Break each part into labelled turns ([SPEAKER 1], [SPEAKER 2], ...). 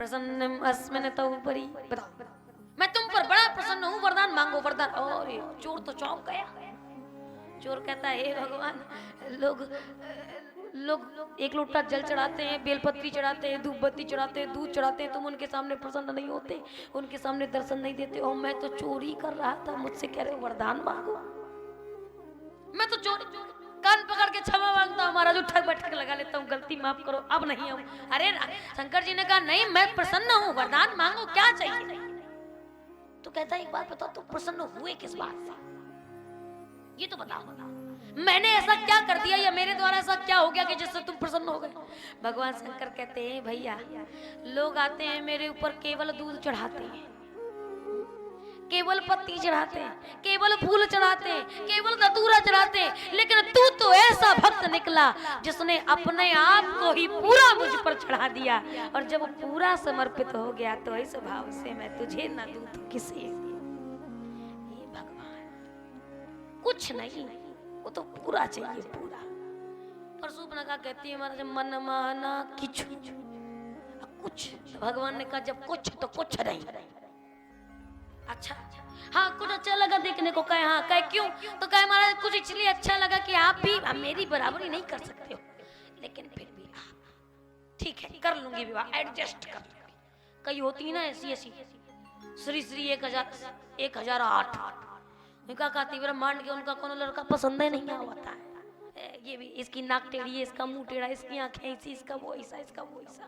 [SPEAKER 1] प्रसन्न अस्मिन तव परी, बताओ मैं तुम पर बड़ा प्रसन्न हूँ, वरदान मांगो वरदान। और चोर तो चौंक गया। चोर कहता है हे भगवान, लोग एक लोटा जल चढ़ाते हैं, बेलपत्री चढ़ाते हैं, धूप बत्ती चढ़ाते हैं, दूध चढ़ाते हैं, तुम उनके सामने प्रसन्न नहीं होते, उनके सामने दर्शन नहीं देते हो। मैं तो चोरी कर रहा था, मुझसे कह रहे हो वरदान मांगो। मैं तो चोरी, कान पकड़ के क्षमा मांगता हूँ महाराज, ठग बैठक लगा लेता हूँ, गलती माफ करो, अब नहीं आऊँ। अरे शंकर जी ने कहा नहीं, मैं प्रसन्न हूँ, वरदान मांगो, क्या चाहिए। तो कहता है एक बात बताओ, तुम प्रसन्न हुए किस बात से, ये तो बताओ, मैंने ऐसा क्या कर दिया या मेरे द्वारा ऐसा क्या हो गया कि जिससे तुम प्रसन्न हो गए। भगवान शंकर कहते हैं भैया, लोग आते हैं मेरे ऊपर, केवल दूध चढ़ाते हैं, केवल पत्ती चढ़ाते हैं, केवल फूल चढ़ाते हैं, केवल धतूरा चढ़ाते हैं, लेकिन तू तो ऐसा भक्त निकला जिसने अपने आप को ही पूरा मुझ पर चढ़ा दिया, और जब पूरा समर्पित हो गया तो इस भाव से मैं तुझे न दूं तो किसे। ये भगवान कुछ नहीं, वो तो पूरा चाहिए, पूरा। और सूर्पनखा कहती है महाराज मन माना किछु कुछ। भगवान ने कहा जब कुछ तो कुछ नहीं। अच्छा, हाँ कुछ अच्छा लगा देखने को। कहे हाँ, कहे क्यों? तो कहे महाराज कुछ इसलिए अच्छा लगा कि आप भी मेरी बराबरी नहीं कर सकते हो, लेकिन फिर भी आप ठीक है कर लूंगी विवाह, एडजस्ट कर लूंगी। कई होती है ना ऐसी ऐसी, श्री श्री 1008 उनका का तीव्र मांड के उनका कोनो लड़का पसंद ही नहीं आता है। ये भी इसकी नाक टेढ़ी है, इसका मुंह टेढ़ा, इसकी आंखें ऐसी, इसका वो ऐसा, इसका वो ऐसा।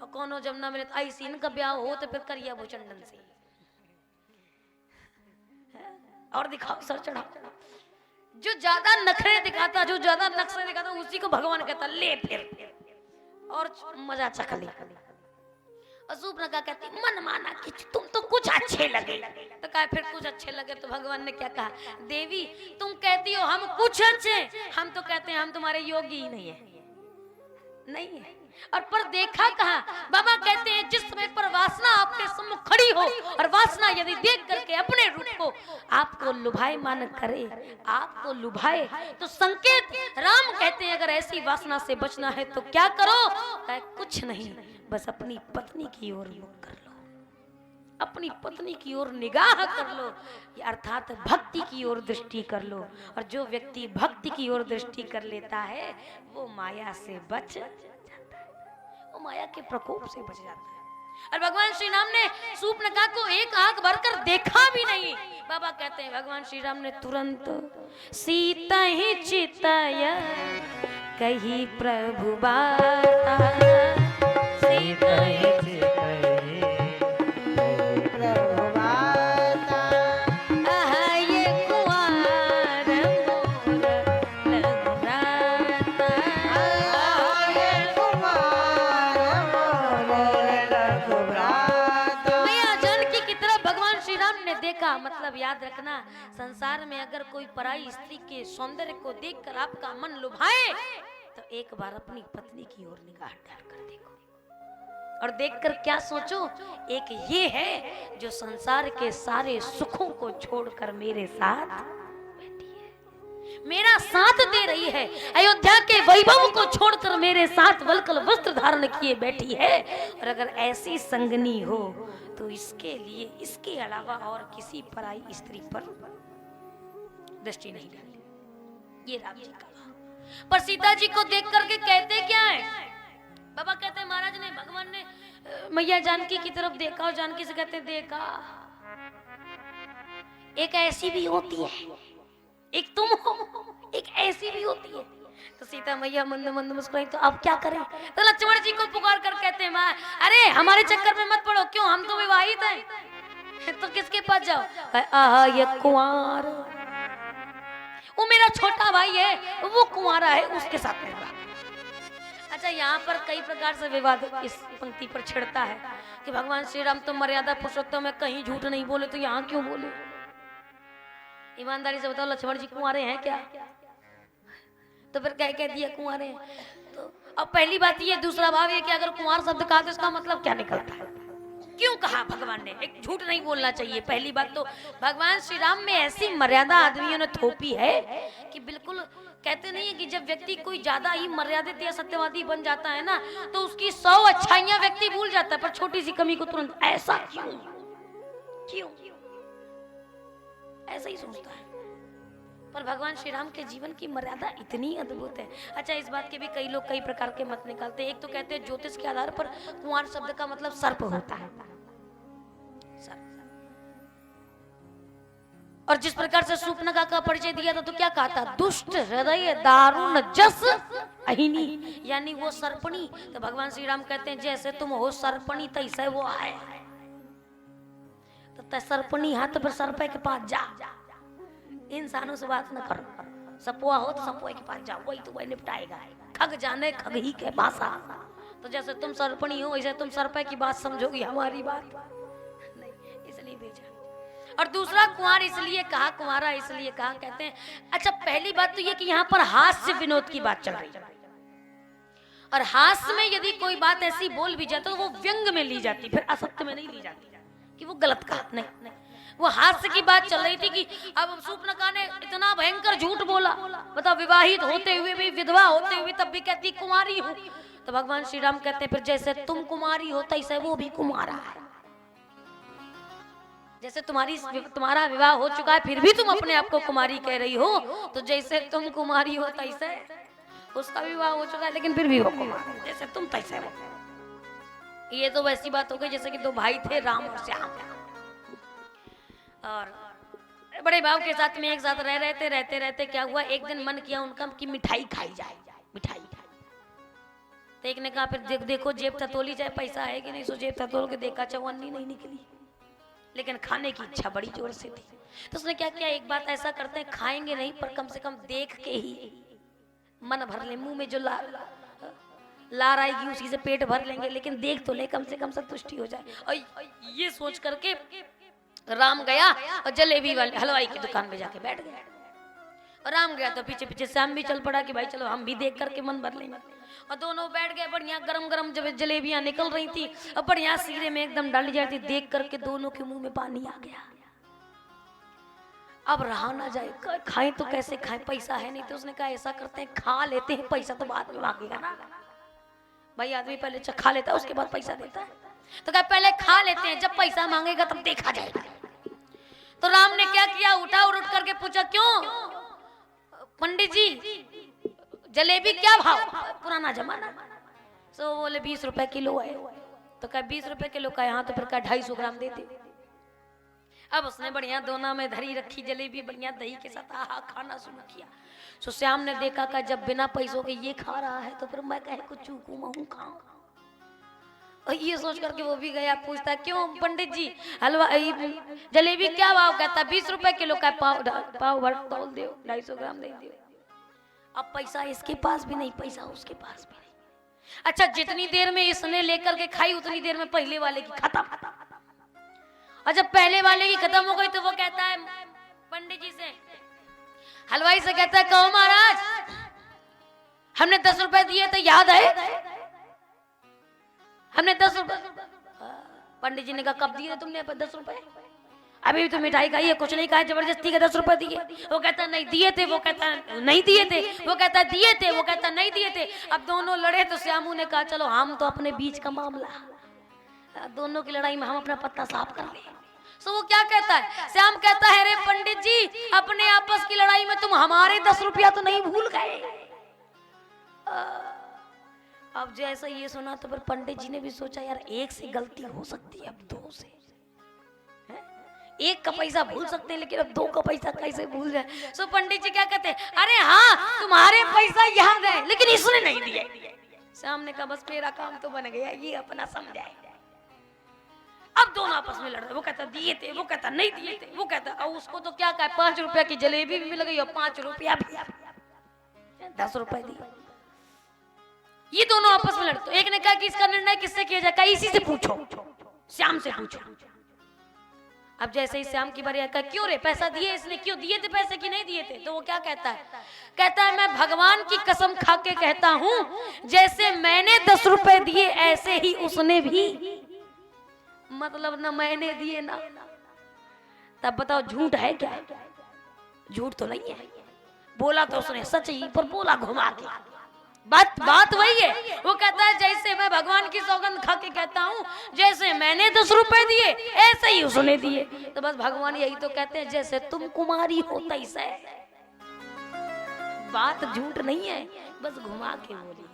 [SPEAKER 1] और कोनो जब ना मिले तो ऐसी इनका ब्याह हो तो फिर करिया वो चंदन से और दिखाओ सर चढ़ा। जो ज्यादा नखरे दिखाता, जो ज्यादा नक्शे दिखाता, उसी को भगवान कहता ले फिर और मजा चख ले। सूर्पनखा कहती मन माना कि तुम तो कुछ अच्छे लगे। तो कहा फिर कुछ अच्छे लगे। तो भगवान ने क्या कहा, देवी तुम कहती हो हम कुछ अच्छे, हम तो कहते हैं हम तुम्हारे योगी ही नहीं है, नहीं है। और पर देखा कहा, बाबा कहते हैं जिस समय पर वासना आपके सम्मुख खड़ी हो और वासना यदि देख करके अपने रूप को आपको लुभाए मान करे, आपको लुभाए, तो संकेत राम कहते हैं अगर ऐसी वासना से बचना है तो क्या करो। कहे कुछ नहीं, बस अपनी पत्नी की ओर मुख कर लो, अपनी पत्नी की ओर निगाह कर लो, अर्थात भक्ति की ओर दृष्टि कर लो। और जो व्यक्ति भक्ति की ओर दृष्टि कर लेता है वो माया से बच जाता है, वो माया के प्रकोप से बच जाता है। और भगवान श्री राम ने सूर्पनखा को एक आंख भरकर देखा भी नहीं। बाबा कहते हैं भगवान श्री राम ने तुरंत सीता ही चिताया कही प्रभु बाता, सीता ही देखा। मतलब याद रखना, संसार में अगर कोई पराई स्त्री के सौंदर्य को देखकर आपका मन लुभाए तो एक बार अपनी पत्नी की ओर निगाह डालकर देखो और देखकर क्या सोचो, एक ये है जो संसार के सारे सुखों को छोड़कर मेरे साथ बैठी है, मेरा साथ दे रही है, अयोध्या के वैभव को छोड़कर मेरे साथ वल्कल वस्त्र धारण किए बैठी है। और अगर ऐसी संगनी हो तो इसके लिए इसके अलावा और किसी पराई स्त्री पर दृष्टि नहीं डाली। ये राम जी का। पर सीता जी को देख करके कहते क्या है, बाबा कहते हैं महाराज ने, भगवान ने मैया जानकी की तरफ देखा और जानकी से कहते देखा एक ऐसी भी होती है, एक तुम हो, एक ऐसी भी होती है। तो सीता मैया मंद मंद मुस्कुराई, तो अब क्या करें। तो लक्ष्मण जी को पुकार कर कहते हैं माँ अरे हमारे चक्कर में मत पड़ो, क्यों हम तो विवाहित हैं, तो किसके पास जाओ। आहा ये कुंवार, वो मेरा छोटा भाई है, वो कुंवारा है, उसके साथ में। अच्छा, यहाँ पर कई प्रकार से विवाद इस पंक्ति पर छिड़ता है कि भगवान श्री राम तो मर्यादा पुरुषोत्तम में कहीं झूठ नहीं बोले, तो यहाँ क्यों बोले। ईमानदारी से बताओ लक्ष्मण जी कुंवारे हैं क्या? तो फिर कह दिया कुंवारे हैं। तो अब पहली बात ये, दूसरा भाव ये कि अगर कुंवार शब्द कहा तो इसका मतलब क्या निकलता है, क्यों कहा भगवान ने। एक झूठ नहीं बोलना चाहिए। पहली बात तो भगवान श्री राम में ऐसी मर्यादा आदमियों ने थोपी है कि बिल्कुल कहते नहीं है कि जब व्यक्ति कोई ज्यादा ही मर्यादित या सत्यवादी बन जाता है ना, तो उसकी 100 अच्छाइयां व्यक्ति भूल जाता है, पर छोटी सी कमी को तुरंत ऐसा क्यों क्यों ऐसा ही सोचता है। पर भगवान श्री राम के जीवन की मर्यादा इतनी अद्भुत है। अच्छा, इस बात के भी कई लोग कई प्रकार के मत निकालते हैं। एक तो कहते हैं ज्योतिष के आधार पर कुंवार शब्द का मतलब सर्प होता है, सर्प। और जिस प्रकार से शूर्पणखा का परिचय दिया था तो क्या कहा था? दुष्ट हृदय दारुण जस अहिनी, यानी वो सर्पणी। तो भगवान श्री राम कहते हैं जैसे तुम हो सर्पणी तैसे वो आए। तो सर्पणी हाथ पर सर्प के पास जा, इंसानों से बात न करो। सपुआ हो तो सपुआ के पास जाओ, वही तो वही निपटाएगा। खग जाने खग ही के भाषा। तो जैसे तुम सर्पणी हो वैसे तुम सर्प की बात समझोगी, हमारी बात नहीं, इसलिए भेजा। और दूसरा कुंवार इसलिए कहा, कुंवारा इसलिए कहा, कहते हैं अच्छा पहली बात तो ये कि यहाँ पर हास्य विनोद की बात चल रही है, और हास्य में यदि कोई बात ऐसी बोल भी जाए तो वो व्यंग में ली जाती, फिर असत्य में नहीं ली जाती कि वो गलत कहा। नहीं, वो हास्य की बात चल रही थी कि अब शूर्पणखा ने इतना भयंकर झूठ बोला, बताओ विवाहित होते हुए भी, विधवा होते हुए तब भी कहती कुमारी हूँ। तो भगवान श्री राम कहते हैं फिर जैसे तुम कुमारी हो तैसे वो भी कुमारा है। जैसे तुम्हारा विवाह हो चुका है फिर भी तुम अपने आप को कुमारी कह रही हो, तो जैसे तुम कुमारी हो तैसे उसका विवाह हो चुका है लेकिन फिर भी वो कुमारी, जैसे तुम तैसे वो। ये तो वैसी बात हो गई जैसे कि दो भाई थे, राम और श्याम, और बड़े भाव के साथ में एक साथ रहते रहते क्या हुआ, एक दिन मन किया उनका कि मिठाई खाई जाए, मिठाई। तो एक ने कहा फिर देखो जेब टटोली जाए, पैसा है कि नहीं। सो जेब टटोल के देखा, चवन्नी नहीं निकली, लेकिन खाने की इच्छा बड़ी जोर से थी। तो उसने क्या किया, एक बात ऐसा करते हैं, खाएंगे नहीं पर कम से कम देख के ही मन भर ले, मुंह में जो लार आएगी उसी से पेट भर लेंगे, लेकिन देख तो ले, कम से कम संतुष्टि हो जाए। और ये सोच करके राम गया और जलेबी वाले हलवाई की दुकान में जाके बैठ गया। और राम गया तो पीछे पीछे श्याम भी चल पड़ा कि भाई चलो हम भी देख करके मन भर लेंगे। और दोनों बैठ गए, बढ़िया गरम गरम जब जलेबियां निकल रही थी और बढ़िया सीरे में एकदम डाली जाती, देख करके दोनों के मुंह में पानी आ गया। अब रहा ना जाए, खाएं तो कैसे खाएं, पैसा है नहीं। तो उसने कहा ऐसा करते हैं, खा लेते हैं, पैसा तो बाद में मांगेगा ना भाई, आदमी पहले खा लेता है उसके बाद पैसा देता है। तो कहा पहले खा लेते हैं, जब पैसा मांगेगा तब देखा जाएगा। तो राम ने क्या किया, उठा और उठ करके पूछा क्यों पंडित जी जलेबी क्या भाव, पुराना जमाना। सो बोले 20 रुपए किलो है। तो कहा 20 रुपए किलो का, यहाँ तो फिर कहा 250 ग्राम दे दे। अब उसने बढ़िया दोना में धरी रखी जलेबी, बढ़िया दही के साथ आहा खाना शुरू किया। सो श्याम ने देखा कि जब बिना पैसों के ये खा रहा है तो फिर मैं कहे कुछ चूकू महू खाऊं। और ये सोच करके वो भी गया, पूछता क्यों पंडित जी हलवा जलेबी क्या भाव, कहता 20 रुपए किलो का, पाव भर तोल दो, 250 ग्राम दे दो। अब पैसा इसके पास भी नहीं, पैसा उसके पास भी नहीं। अच्छा, जितनी देर में इसने लेकर के खाई उतनी देर में पहले वाले की खत्म। और जब पहले वाले की खत्म हो गई तो वो कहता है पंडित जी से, हलवाई से कहता है कहो महाराज हमने 10 रुपए दिए थे, याद है हमने 10 रुपए। पंडित जी ने कहा कब दिए तुमने 10 रुपए, अभी भी तो मिठाई खाई है, कुछ नहीं खाया, जबरदस्ती के 10 रुपए दिए। वो कहता नहीं दिए थे, वो कहता नहीं दिए थे, वो कहता दिए थे, वो कहता नहीं दिए थे। अब दोनों लड़े तो श्यामू ने कहा चलो हम तो अपने बीच का मामला, दोनों की लड़ाई में हम अपना पत्ता साफ कर ले। सो वो क्या कहता है, श्याम कहता है अरे पंडित जी अपने आपस की लड़ाई में तुम हमारे 10 रुपया तो नहीं भूल गए। अब जैसा ये सुना तो फिर पंडित जी ने भी सोचा यार एक से गलती हो सकती है, अब 2 से एक का पैसा भूल सकते हैं लेकिन अब 2 का पैसा कैसे भूल जाए। सो पंडित जी क्या कहते हैं, अरे हाँ तुम्हारे पैसा याद है लेकिन इसने नहीं दिए। श्याम ने कहा बस मेरा काम तो बन गया, ये अपना समझाए। अब दोनों आपस में लड़ रहे, वो कहता दिए थे, वो कहता नहीं दिए थे, वो कहता और उसको तो क्या कहा 5 रुपया की जलेबी भी मिल गई और 5 रुपया भी 10 रुपए दिए। ये दोनों आपस में लड़ते, एक ने कहा कि इसका निर्णय किससे किया जाए, इसी से पूछो, श्याम से पूछो। अब जैसे ही श्याम की बारी आया, क्यों रे पैसा दिए इसने, क्यों दिए थे पैसे कि नहीं दिए थे। तो वो क्या कहता है, कहता है मैं भगवान की कसम खा के कहता हूं जैसे मैंने 10 रुपए दिए ऐसे ही उसने भी, मतलब ना मैंने दिए ना। तब बताओ झूठ है क्या, झूठ तो नहीं है। बोला तो उसने सच ही, पर बोला घुमा के। बात वही है। वो कहता है जैसे मैं भगवान की सौगंध खा के कहता हूँ, जैसे मैंने 10 रुपए दिए ऐसे ही उसने दिए। तो बस भगवान यही तो कहते हैं, जैसे तुम कुमारी हो तैसे। बात झूठ नहीं है, बस घुमा के बोली।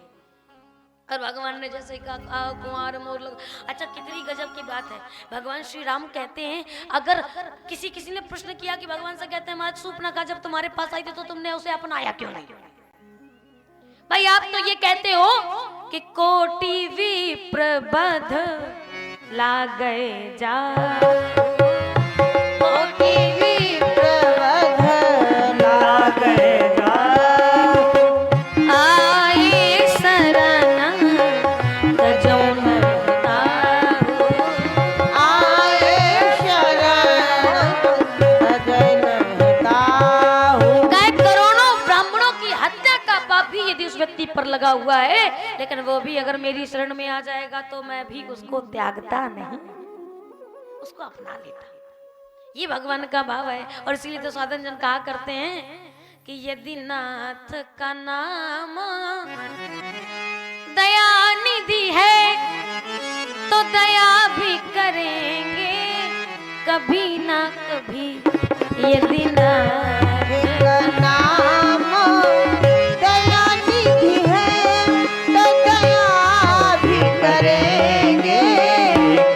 [SPEAKER 1] और भगवान ने जैसे कहा कुमार मोर लग। अच्छा, कितनी गजब की बात है। भगवान श्री राम कहते हैं, अगर किसी ने प्रश्न किया कि भगवान से कहते हैं महाराज सूर्पनखा जब तुम्हारे पास आई थी तो तुमने उसे अपनाया क्यों नहीं? भाई आप तो ये कहते हो कि कोटि विप्रबध लागे जा, कोटि विप्रबध लागे जा, आए शरण तजो नताहु, आए शरण तजो नताहु। करोड़ों ब्राह्मणों की हत्या का पाप भी यदि उस व्यक्ति पर लगा हुआ है, लेकिन वो भी अगर मेरी शरण में आ जाएगा तो मैं भी उसको त्यागता नहीं, उसको अपना लेता। ये भगवान का भाव है। और इसीलिए तो साधन जन कहा करते हैं कि यदि नाथ का नाम दया निधि है तो दया भी करेंगे कभी ना कभी। यदि नाथ का नाम दया निधि है तो दया भी करेंगे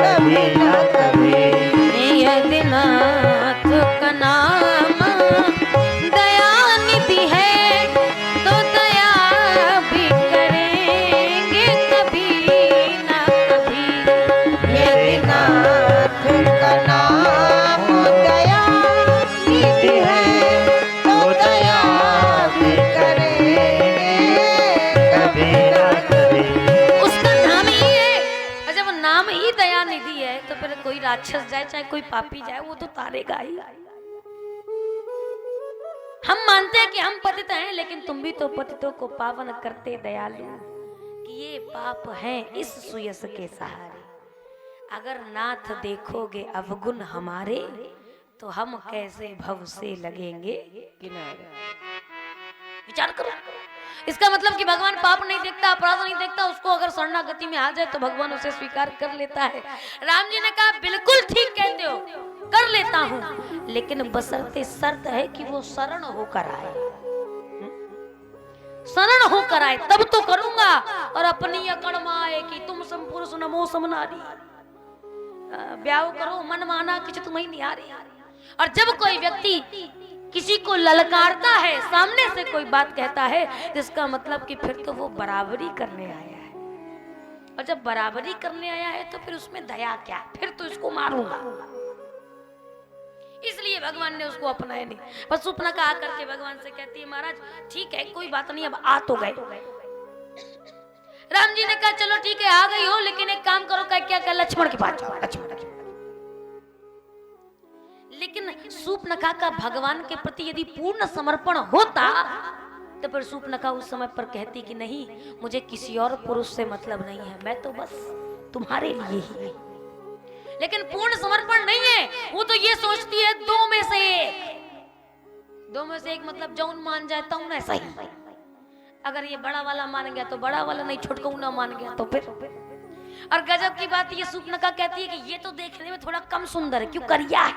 [SPEAKER 1] कभी ना कभी। यदि नाथ का नाम दया निधि है तो दया भी करेंगे कभी ना कभी। यदि नाथ का नाम दया निधि है तो दया भी करेंगे कभी ना कभी। उसका नाम ही है, और जब नाम ही दया निधि है तो फिर कोई राक्षस जाए चाहे कोई पापी जाए वो तो तारेगा ही। हम मानते हैं कि हम पतित हैं, लेकिन तुम भी तो पतितों को पावन करते दयालु, कि ये पाप हैं इस सुयस के सहारे। अगर नाथ देखोगे अवगुण हमारे तो हम कैसे भव से लगेंगे किनारे। विचार करो। इसका मतलब कि भगवान पाप नहीं देखता, अपराध नहीं देखता, उसको अगर शरणागति में आ जाए तो भगवान उसे स्वीकार कर लेता है। राम जी ने कहा बिल्कुल ठीक कहते हो, कर लेता हूँ, लेकिन बशर्ते शर्त है कि वो शरण होकर आए। शरण होकर आए तब तो करूंगा। और अपनी अकड़ आए कि तुम सम पुरुष नमो सम नारी, ब्याह करो मन माना कि तुम्हें निहारी। और जब कोई व्यक्ति किसी को ललकारता है, सामने से कोई बात कहता है, जिसका मतलब कि फिर तो वो बराबरी करने आया है। और जब बराबरी करने आया है तो फिर उसमें दया क्या, फिर तो इसको मारूंगा। इसलिए भगवान ने उसको अपनाया नहीं। बस सूर्पनखा आकर के भगवान से कहती है महाराज ठीक है कोई बात नहीं, अब आ तो गए। राम जी ने कहा चलो ठीक है आ गई हो, लेकिन एक काम करो, क्या लक्ष्मण के पास जाओ। लक्ष्मण लेकिन सूर्पनखा का भगवान के प्रति यदि पूर्ण समर्पण होता तो फिर सूर्पनखा उस समय पर कहती कि नहीं, मुझे किसी और पुरुष से मतलब नहीं है, मैं तो बस तुम्हारे लिए ही। लेकिन पूर्ण समर्पण नहीं है, वो तो ये सोचती है दो में से एक मतलब जौन मान जाए तो ना सही। अगर ये बड़ा वाला मान गया तो बड़ा वाला, नहीं छोटका ना मान गया तो फिर। और गजब की बात ये सूर्पनखा कहती है कि ये तो देखने में थोड़ा कम सुंदर है, क्यों करिया है,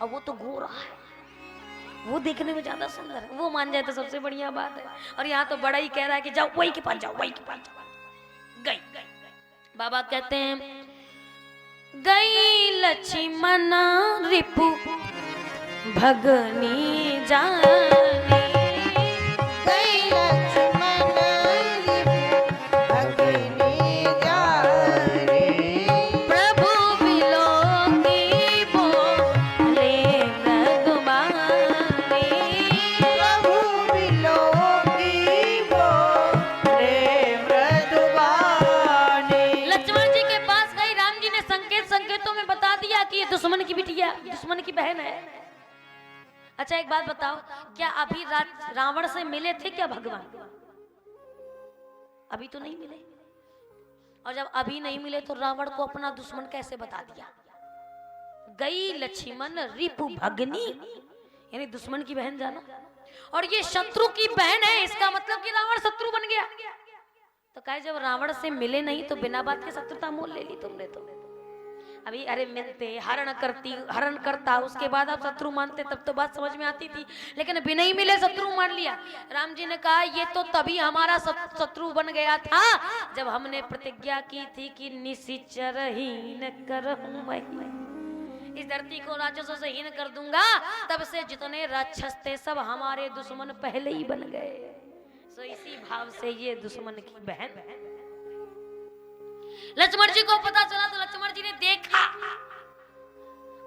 [SPEAKER 1] और वो तो गोरा है, वो देखने में ज्यादा सुंदर है, वो मान जाए तो सबसे बढ़िया बात है। और यहाँ तो बड़ा ही कह रहा है कि जाओ वही के पास जाओ, वही के पास जाओ। गई बाबा कहते हैं गई लक्ष्मण रिपु भगनी जानी, गई लक्ष्मण रिपु भगनी जानी, प्रभु बिलोकी बोले मृदुबानी, प्रभु बिलोकी बोले मृदुबानी। लक्ष्मण जी के पास गई, राम जी ने संकेतों में बता दिया कि ये दुश्मन की बिटिया, दुश्मन की बहन है। अच्छा एक बात बताओ, क्या अभी रावण से मिले थे क्या भगवान? अभी तो नहीं मिले। और जब अभी नहीं मिले तो रावण को अपना दुश्मन कैसे बता दिया? गई लक्ष्मण रिपु भगनी, यानी दुश्मन की बहन जाना। और ये शत्रु की बहन है, इसका मतलब कि रावण शत्रु बन गया। तो कहे जब रावण से मिले नहीं तो बिना बात के शत्रुता मोल ले ली तुमने। तो अभी अरे मिलते हरण करता, उसके बाद आप शत्रु मानते, तब तो बात समझ में आती थी, लेकिन बिना ही मिले शत्रु मान लिया। राम जी ने कहा ये तो तभी हमारा शत्रु बन गया था जब हमने प्रतिज्ञा की थी कि निशिचर हीन करहूं मैं, इस धरती को राक्षसों से हीन कर दूंगा। तब से जितने राक्षस थे सब हमारे दुश्मन पहले ही बन गए। सो इसी भाव से ये दुश्मन की बहन। लक्ष्मण जी को पता चला तो लक्ष्मण जी ने देखा,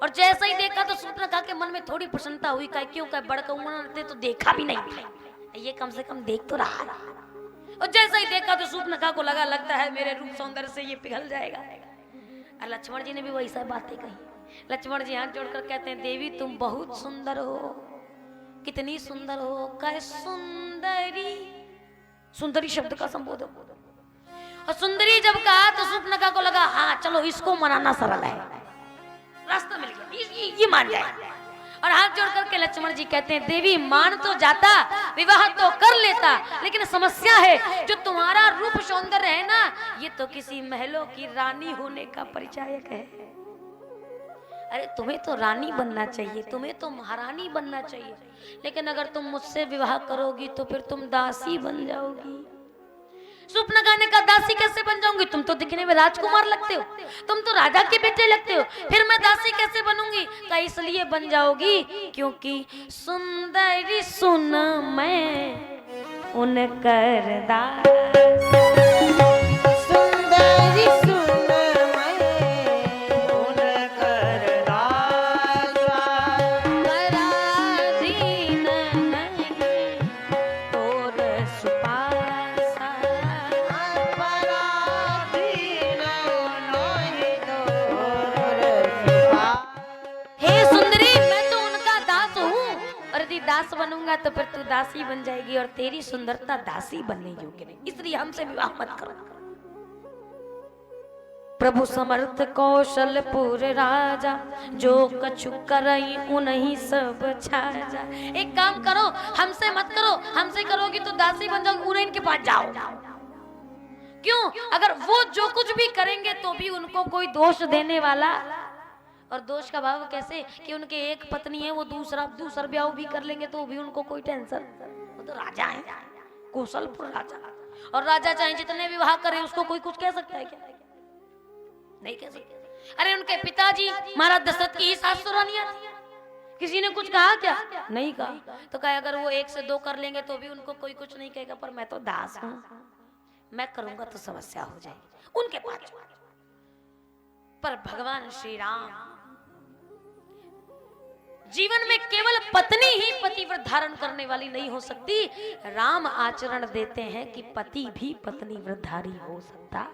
[SPEAKER 1] और जैसे ही देखा तो शूर्पणखा के मन में थोड़ी प्रसन्नता हुई। कहा क्यों, कहा बड़कौन तो देखा भी नहीं, ये कम से कम देख तो रहा। और जैसे ही देखा तो शूर्पणखा को लगता है मेरे रूप सौंदर्य से ये पिघल जाएगा। और लक्ष्मण जी ने भी वैसा बातें कही। लक्ष्मण जी हाथ जोड़कर कहते हैं देवी तुम बहुत सुंदर हो। कितनी सुंदर हो, कहे सुंदरी, सुंदरी शब्द का संबोधन। और सुंदरी जब कहा तो शूर्पणखा को लगा हाँ चलो इसको मनाना सरल है, रास्ता मिल गया, ये मान जाए। और हाथ जोड़ करके लक्ष्मण जी कहते हैं देवी मान तो जाता, विवाह तो कर लेता, लेकिन समस्या है जो तुम्हारा रूप सौंदर्य है ना, ये तो किसी महलों की रानी होने का परिचायक है। अरे तुम्हें तो रानी बनना चाहिए, तुम्हें तो महारानी बनना चाहिए, लेकिन अगर तुम मुझसे विवाह करोगी तो फिर तुम दासी बन जाओगी। शूर्पणखा ने कहा दासी कैसे बन जाऊंगी, तुम तो दिखने में राजकुमार लगते हो, तुम तो राजा के बेटे लगते हो, फिर मैं दासी कैसे बनूंगी। कहा इसलिए बन जाओगी क्योंकि सुंदरी सुन मैं उनकर दास, सुंदरी सुन मैं उनकर दास, पराधीन नहीं तोर सुपासा, पराधीन नहीं तोर सुपासा। हे सुंदरी मैं तो उनका दास हूँ, और यदि दास बनूंगा तो फिर तू दासी बन जाएगी और तेरी सुंदरता दासी बनने योग्य नहीं, इसलिए हमसे विवाह मत करो। प्रभु समर्थ कौशलपुर राजा, जो कछु करई उन्हीं सब छाजा। एक काम करो हमसे मत करो, हमसे करोगी तो दासी बन जाओगी, उन्हीं के पास जाओ। क्यों, अगर वो जो कुछ भी करेंगे तो भी उनको कोई दोष देने वाला, और दोष का भाव कैसे कि उनके एक पत्नी है वो दूसरा ब्याह भी कर लेंगे तो भी उनको कोई टेंशन, वो तो राजा है, कौशलपुर राजा, और राजा चाहे जितने विवाह करे उसको कोई कुछ कह सकता है क्या, नहीं कह सकते। अरे उनके पिताजी महाराज दशरथ की ही सास रानियां थी, किसी ने कुछ कहा क्या, नहीं कहा। तो कहा अगर वो 1 से 2 कर लेंगे तो भी उनको कोई कुछ नहीं कहेगा, पर मैं तो दास हूं, मैं करूंगा तो समस्या हो जाएगी उनके पास। पर भगवान श्री राम जीवन में केवल पत्नी ही पतिव्रत धारण करने वाली नहीं हो सकती, राम आचरण देते हैं कि पति भी पत्नी व्रतधारी हो सकता।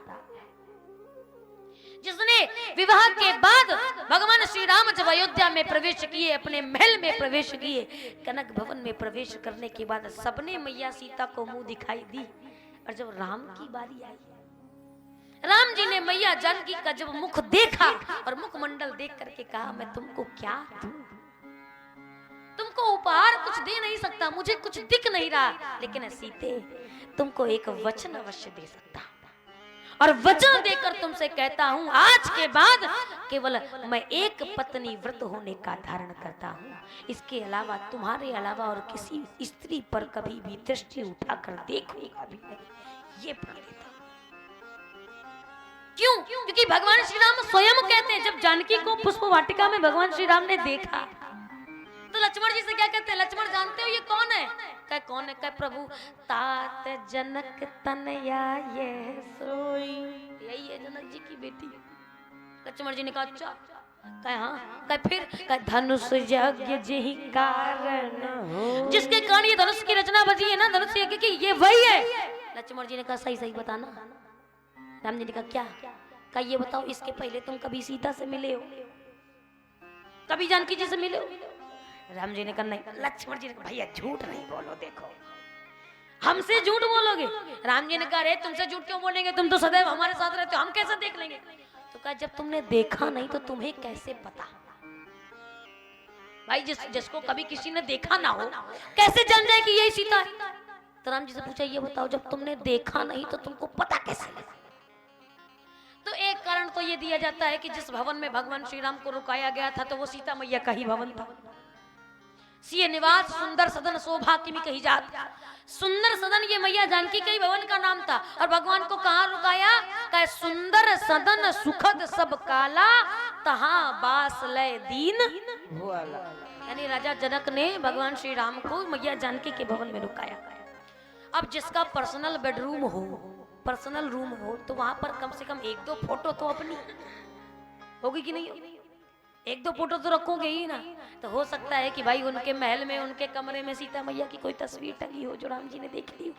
[SPEAKER 1] जिसने विवाह के बाद भगवान श्री राम जब अयोध्या में प्रवेश किए, अपने महल में प्रवेश किए, कनक भवन में प्रवेश करने के बाद सबने मैया सीता को मुंह दिखाई दी, और जब राम की बारी आई, राम जी ने मैया जानकी का जब मुख देखा और मुखमंडल देख करके कहा मैं तुमको क्या दूं, तुमको उपहार कुछ दे नहीं सकता, मुझे कुछ दिख नहीं रहा, लेकिन सीते तुमको एक वचन अवश्य दे सकता, और वचन देकर तुमसे कहता हूं आज के बाद केवल मैं एक पत्नी व्रत होने का धारण करता हूं, इसके अलावा तुम्हारे अलावा और किसी स्त्री पर कभी भी दृष्टि उठाकर देखूंगा भी नहीं, ये प्रण लेता। क्यों, क्योंकि भगवान श्री राम स्वयं कहते हैं, जब जानकी को पुष्प वाटिका में भगवान श्री राम ने देखा तो लक्ष्मण जी से क्या कहते हैं, लक्ष्मण जानते हो ये कौन है, कह कौन है, कह प्रभु तात जनक तनया ये सोई, यही है जनक जी की बेटी। लक्ष्मण जी ने कहा अच्छा, कह हाँ, कह फिर कह धनुष यज्ञ जी कारण, जिसके कारण ये धनुष की रचना बची है ना, धनुष यज्ञ की, ये वही है। लक्ष्मण जी ने कहा सही सही बताना। राम जी ने कहा क्या, कहा ये बताओ इसके पहले तुम कभी सीता से मिले हो, कभी जानकी जी से मिले हो। राम जी ने कहा नहीं। लक्ष्मण जी ने कहा भैया झूठ नहीं बोलो, देखो हमसे झूठ बोलोगे। राम जी ने कहा अरे तुमसे झूठ क्यों बोलेंगे, तुम तो सदैव हमारे साथ रहते हो, हम कैसे देख लेंगे। तो कहा जब तुमने देखा नहीं तो तुम्हें कैसे पता। भाई जिसको कभी किसी ने देखा ना हो कैसे जान जाए कि यही सीता है? तो राम जी से पूछा, ये बताओ जब तुमने देखा नहीं तो तुमको पता कैसे लगा? तो एक कारण तो ये दिया जाता है कि जिस भवन में भगवान श्री राम को रुकाया गया था तो वो सीता मैया का ही भवन था। सिय निवास सुंदर सदन शोभा किमी कही जात। सुंदर सदन ये मैया जानकी के ही भवन का नाम था। और भगवान को कहाँ रुकाया? कहे सुंदर सदन सुखद सब काला, तहां बास लय दीन भुआला। यानी राजा जनक ने भगवान श्री राम को मैया जानकी के भवन में रुकाया। अब जिसका पर्सनल बेडरूम हो, पर्सनल रूम हो, तो वहां पर कम से कम 1-2 फोटो तो अपनी होगी कि नहीं होगी? 1-2 फोटो तो रखोगे ही ना। तो हो सकता है कि भाई उनके महल में, उनके कमरे में सीता मैया की कोई तस्वीर टंगी हो जो राम जी ने देख ली हो,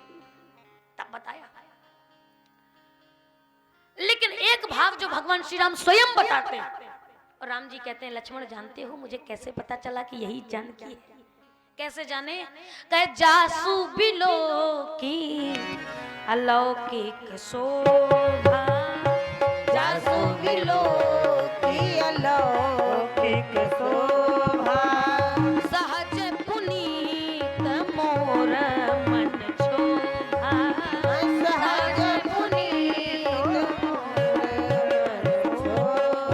[SPEAKER 1] तब बताया। लेकिन एक भाव जो भगवान श्री राम स्वयं बताते हैं, और राम जी कहते हैं, लक्ष्मण जानते हो मुझे कैसे पता चला कि यही जानकी है? कैसे जाने? कहे जासु बिलो की अलौकिक शोभा, जासु बिलो की अलौकिक शोभा, सहज पुनीत मोर मन शोभा, सहज पुनीत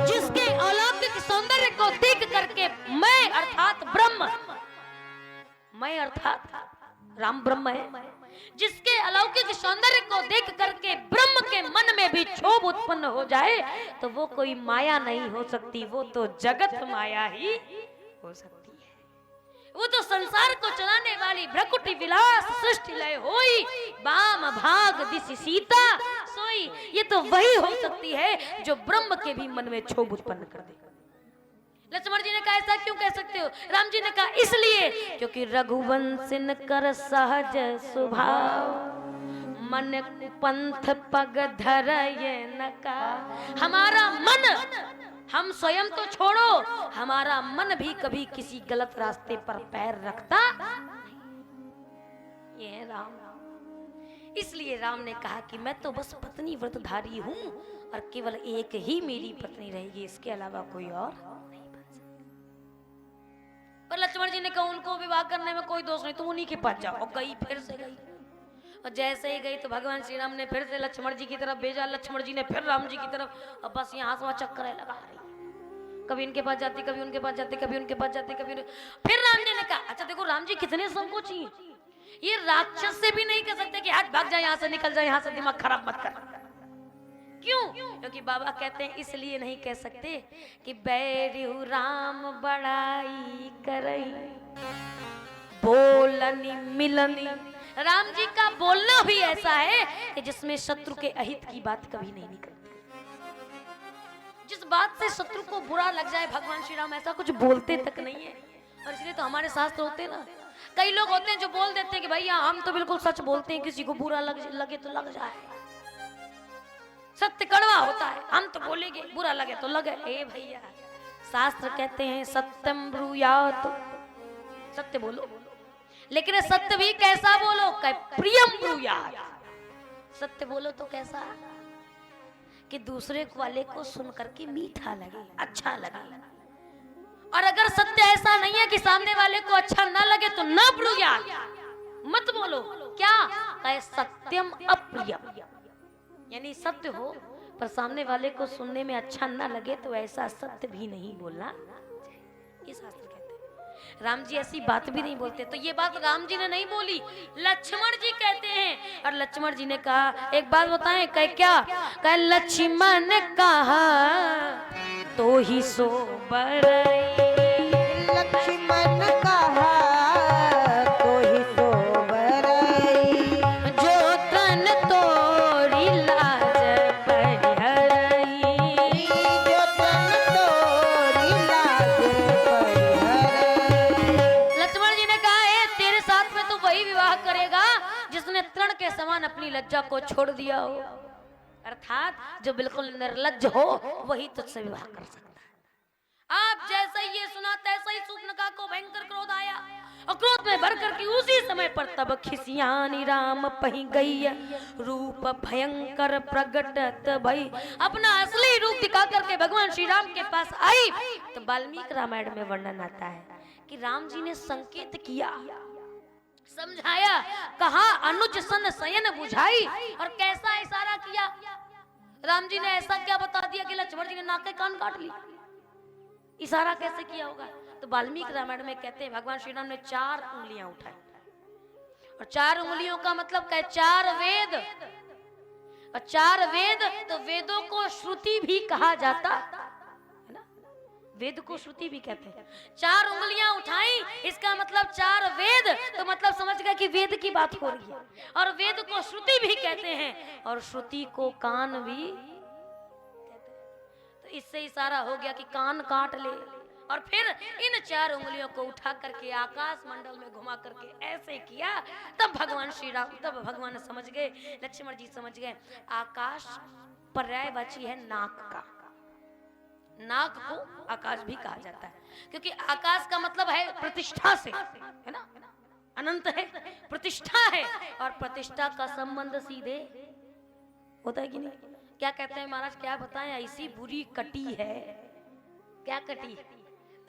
[SPEAKER 1] जिसके अलौकिक सौंदर्य को देख करके मैं अर्थात ब्रह्म, मैं अर्थात राम ब्रह्म है, जिसके अलौकिक सौंदर्य को देख करके ब्रह्म के मन में भी क्षोभ उत्पन्न हो जाए तो वो कोई माया नहीं हो सकती, वो तो जगत माया ही हो सकती है। वो तो संसार को चलाने वाली भ्रकुटी विलास सृष्टि लय होई, बाम भाग दिशि सीता सोई। ये तो वही हो सकती है जो ब्रह्म के भी मन में क्षोभ उत्पन्न कर दे। लक्ष्मण जी ने कहा ऐसा क्यों कह सकते हो? राम जी ने कहा इसलिए क्योंकि रघुवंशन कर सहज स्वभाव, मन पंथ पग धरय न का। हमारा मन, हम स्वयं तो छोड़ो, हमारा मन भी कभी किसी गलत रास्ते पर पैर रखता नहीं। ये है राम। इसलिए राम ने कहा कि मैं तो बस पत्नी व्रतधारी हूं और केवल एक ही मेरी पत्नी रहेगी, इसके अलावा कोई और। पर लक्ष्मण जी ने कहा उनको विवाह करने में कोई दोष नहीं, तुम उन्हीं के पास जाओ। और गई, फिर से गई, और जैसे ही गई तो भगवान श्री राम ने फिर से लक्ष्मण जी की तरफ भेजा, लक्ष्मण जी ने फिर राम जी की तरफ। अब बस यहाँ से वहाँ चक्कर लगा रही, कभी इनके पास जाती, कभी उनके पास जाती, कभी उनके पास जाती, कभी फिर राम जी ने कहा अच्छा देखो राम जी कितने संकोची हैं, ये राक्षस से भी नहीं कह सकते कि हट भाग जाए यहाँ से, निकल जाए यहाँ से, दिमाग खराब मत कर। क्यों? क्योंकि बाबा कहते हैं इसलिए नहीं कह सकते कि बैरु राम बड़ाई करई बोलनी मिलनी। राम जी का बोलना भी ऐसा है कि जिसमें शत्रु के अहित की बात कभी नहीं निकलती। जिस बात से शत्रु को बुरा लग जाए भगवान श्री राम ऐसा कुछ बोलते तक नहीं है। और इसलिए तो हमारे शास्त्र होते हैं ना, कई लोग होते हैं जो बोल देते हैं कि भैया हम तो बिल्कुल सच बोलते हैं, किसी को बुरा लगे तो लग जाए, सत्य कड़वा होता है, हम तो बोलेंगे, बुरा लगे तो लगे। ए भैया शास्त्र कहते हैं सत्यम ब्रूयात, सत्य बोलो, लेकिन सत्य भी कैसा बोलो? प्रियम ब्रूयात। सत्य बोलो तो कैसा कि दूसरे वाले को सुन करके मीठा लगे, अच्छा लगे। और अगर सत्य ऐसा नहीं है कि सामने वाले को अच्छा ना लगे तो ना ब्रूयात, मत बोलो। क्या कहे? सत्यम अप्रियम, यानी सत्य हो पर सामने वाले को सुनने में अच्छा ना लगे तो ऐसा सत्य भी नहीं बोलना। ये शास्त्र कहते हैं। राम जी ऐसी बात भी नहीं बोलते। तो ये बात राम जी ने नहीं बोली, लक्ष्मण जी कहते हैं। और लक्ष्मण जी ने कहा एक बात बताएं, कहे क्या? कहे लक्ष्मण कहा तो ही सो बरई, लक्ष्मण कहा तो ही सो बरई, जो तन तोड़ी लाज परिहरई, जो तन तोड़ी लाज परिहरई। लक्ष्मण जी ने कहा है तेरे साथ में तो वही विवाह करेगा जिसने तृण के समान अपनी लज्जा को छोड़ दिया हो, अर्थात जो बिल्कुल निर्लज्ज हो वही तुझसे विवाह कर सकता है। आप जैसे ये सुना तैसे ही शूर्पणखा को भयंकर क्रोध आया और क्रोध में भर करके उसी समय पर तब खिसियानी राम पही गई, रूप भयंकर प्रगटत भई। अपना असली रूप दिखा करके भगवान श्री राम के पास आई। तो वाल्मीकि रामायण में वर्णन आता है कि राम जी ने संकेत किया, समझाया, कहा अनुज सन शयन बुझाई, और कैसा इशारा किया। राम जी ने ऐसा क्या बता दिया कि लक्ष्मण जी ने नाक के कान काट ली। इशारा कैसे किया होगा? तो वाल्मीकि रामायण में कहते हैं भगवान श्री राम ने 4 उंगलियां उठाई, और 4 उंगलियों का मतलब क्या? 4 वेद, और 4 वेद तो वेदों को श्रुति भी कहा जाता है ना, वेद को श्रुति भी कहते हैं। 4 उंगलियां उठाई, इसका मतलब 4 वेद, तो मतलब समझ गए कि वेद की बात हो रही है, और वेद को श्रुति भी कहते हैं, और श्रुति को कान भी कहते हैं। तो इससे इशारा हो गया कि कान काट ले, और फिर इन 4 उंगलियों को उठा करके आकाश मंडल में घुमा करके ऐसे किया। तब भगवान श्री राम, तब भगवान समझ गए, लक्ष्मण जी समझ गए, आकाश पर्यायवाची है नाक का। नाक को आकाश भी कहा जाता है, क्योंकि आकाश का मतलब है प्रतिष्ठा से, है ना, अनंत है, प्रतिष्ठा है, और प्रतिष्ठा का संबंध सीधे होता है कि नहीं? क्या कहते हैं महाराज, क्या बताएं, ऐसी बुरी कटी है। क्या कटी?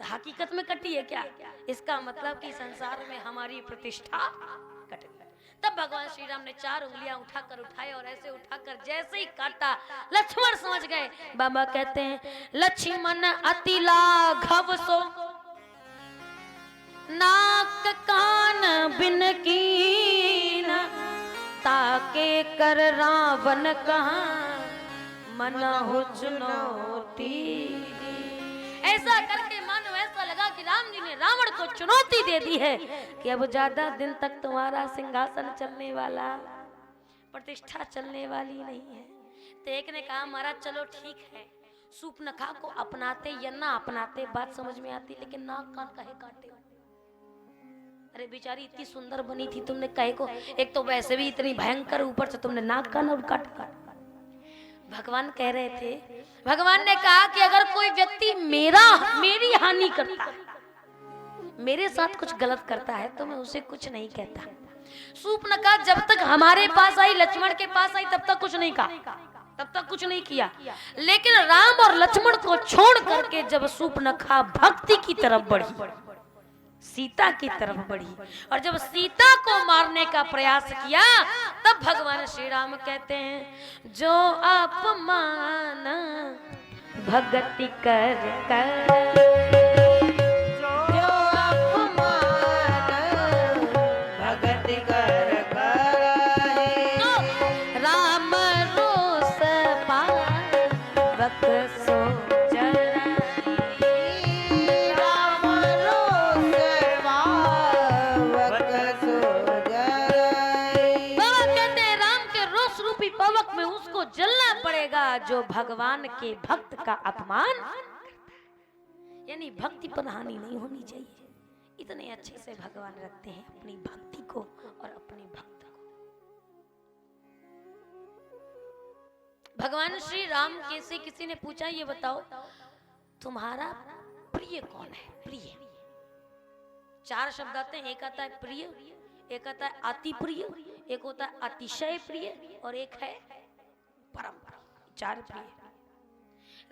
[SPEAKER 1] तो हकीकत में कटी है क्या? इसका मतलब कि संसार में हमारी प्रतिष्ठा कट गई। तब भगवान श्री राम ने 4 उंगलियां उठाकर उठाए, और ऐसे उठाकर जैसे ही काटा, लक्ष्मण समझ गए। बाबा कहते हैं लक्ष्मण अति लाघव सो नाक कान बिन कीन, ताके कर रावण कहा मनहु चुनौती। ऐसा करके मानो ऐसा लगा कि राम जी ने रावण को चुनौती दे दी है कि अब ज्यादा दिन तक तुम्हारा सिंहासन चलने वाला, प्रतिष्ठा चलने वाली नहीं है। तो एक ने कहा महाराज चलो ठीक है, सूर्पनखा को अपनाते या ना अपनाते बात समझ में आती, लेकिन नाक कान काहे काटे? अरे बेचारी इतनी सुंदर बनी थी, तुमने काहे को, एक तो वैसे भी इतनी भयंकर, ऊपर से तुमने नाक कान और काट। भगवान कह रहे थे, भगवान ने कहा कि अगर कोई व्यक्ति मेरी हानि करता है, मेरे साथ कुछ गलत करता है, तो मैं उसे कुछ नहीं कहता। सूर्पनखा जब तक हमारे पास आई, लक्ष्मण के पास आई, तब तक कुछ नहीं कहा, तब तक कुछ नहीं किया। लेकिन राम और लक्ष्मण को छोड़ करके जब सूर्पनखा भक्ति की तरफ बढ़ी, सीता की तरफ बढ़ी, और जब सीता को मारने का प्रयास किया, तब भगवान श्री राम कहते हैं जो अपमान भगति कर कर, जो अपमान भगति कर कर, तो राम रोष पावक सो जलना पड़ेगा जो भगवान के भक्त का अपमान करता है। यानी भक्ति पर हानि नहीं होनी चाहिए। इतने अच्छे से भगवान रखते हैं अपनी भक्ति को और अपने भक्त को। भगवान श्री राम से किसी ने पूछा, ये बताओ तुम्हारा प्रिय कौन है? प्रिय 4 शब्द आते हैं, एक आता है प्रिय, एक आता है अति प्रिय, एक होता है अतिशय प्रिय, और एक है परम। 4 प्रिय।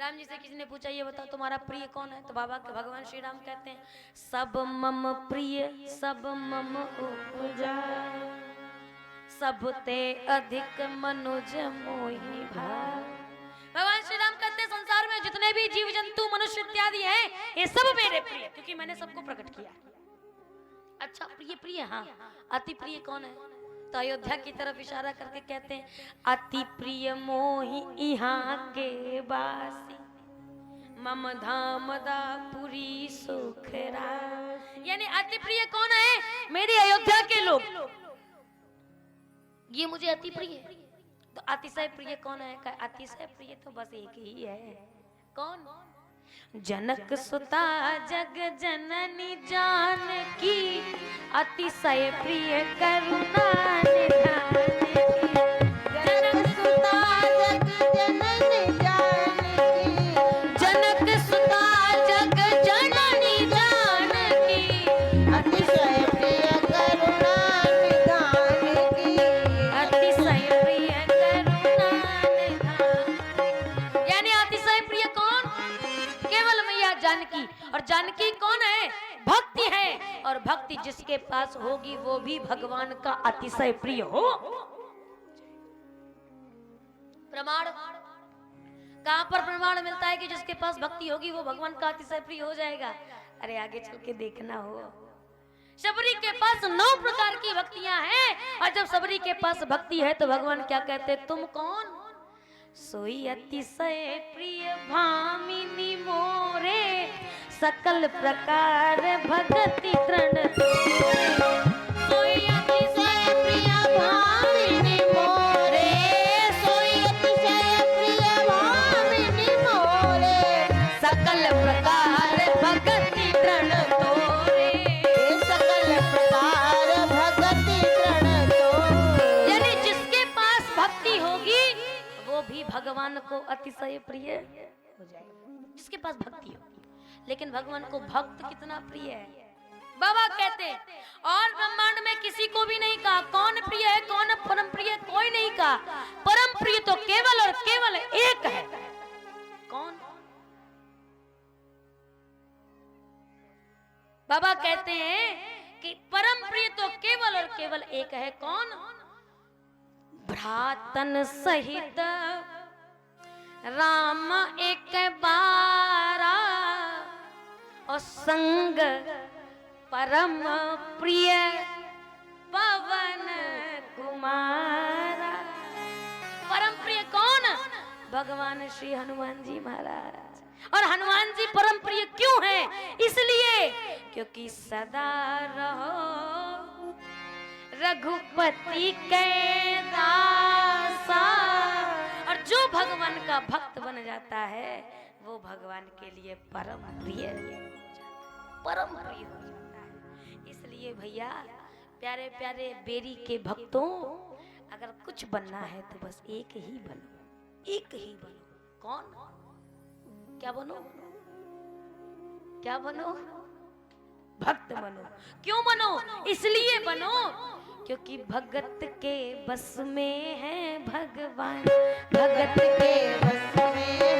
[SPEAKER 1] राम जी से किसी ने पूछा, ये बताओ तुम्हारा प्रिय कौन है? तो बाबा के भगवान श्री राम कहते हैं सब मम प्रिय सब मम उपजा, सब ते अधिक मनुज मोहि भाव। भगवान श्री राम कहते हैं संसार में जितने भी जीव जंतु मनुष्य इत्यादि हैं, ये सब मेरे प्रिय, क्योंकि मैंने सबको प्रकट किया। अच्छा प्रिय प्रिय, हाँ अति प्रिय कौन है? तो अयोध्या की तरफ इशारा करके कहते हैं अति प्रिय मोहि यहाँ के वासी, मम धाम दापुरी सुख रास। यानी अति प्रिय कौन है? मेरी अयोध्या के लोग, ये मुझे अति प्रिय है। तो अतिशय प्रिय कौन है? अतिशय प्रिय तो बस एक ही है। कौन? जनक सुता जग जननी जानकी, अतिशय प्रिय करुणा निधान की। जनक सुता जग जननी जानकी, जनक सुता जग जननी जानकी, अतिशय प्रिय करुणा निधान की, अतिशय प्रिय करुणा निधान। यानी अतिशय प्रिय कौन? केवल मैया जानकी। और जानकी कौन है? भक्ति है। और भक्ति जिसके पास होगी वो भी भगवान का अतिशय प्रिय हो। प्रमाण कहां पर प्रमाण मिलता है कि जिसके पास भक्ति होगी वो भगवान का अतिशय प्रिय हो जाएगा? अरे आगे चल के देखना हो। शबरी के पास 9 प्रकार की भक्तियां हैं, और जब शबरी के पास भक्ति है तो भगवान क्या कहते, तुम कौन? सोई अतिशय प्रिय भामिनी मोरे, सकल प्रकार भक्ति तृण तोरे। सोई अतिशय प्रिय भामिनी मोरे, सोई अतिशय प्रिय भामिनी मोरे, सकल प्रकार भक्ति तृण तोरे, सकल प्रकार भक्ति तृण तोरे। यानी जिसके पास भक्ति होगी वो भी भगवान को अतिशय प्रिय हो जाएगा, जिसके पास भक्ति होगी। लेकिन भगवान को भक्त कितना प्रिय है? बाबा कहते और ब्रह्मांड में किसी को भी नहीं कहा कौन प्रिय है कौन परम प्रिय, कोई नहीं कहा। परम प्रिय तो केवल और केवल एक है। कौन? बाबा कहते हैं कि परम प्रिय तो केवल और केवल एक है। कौन? भ्रातन सहित राम एक बारा, और संग परम प्रिय पवन कुमारा। परम प्रिय कौन? भगवान श्री हनुमान जी महाराज। और हनुमान जी परम प्रिय क्यों हैं? इसलिए क्योंकि सदा रहो रघुपति के दासा। और जो भगवान का भक्त बन जाता है वो भगवान के लिए परम प्रिय हो जाता है, परम प्रिय हो जाता है। इसलिए भैया प्यारे प्यारे बेरी के भक्तों, अगर कुछ बनना है तो बस एक ही बनो, एक ही बनो। कौन? क्या बनो? क्या बनो? भक्त बनो। क्यों बनो? इसलिए बनो क्योंकि भगत के बस में है भगवान, भगत के बस में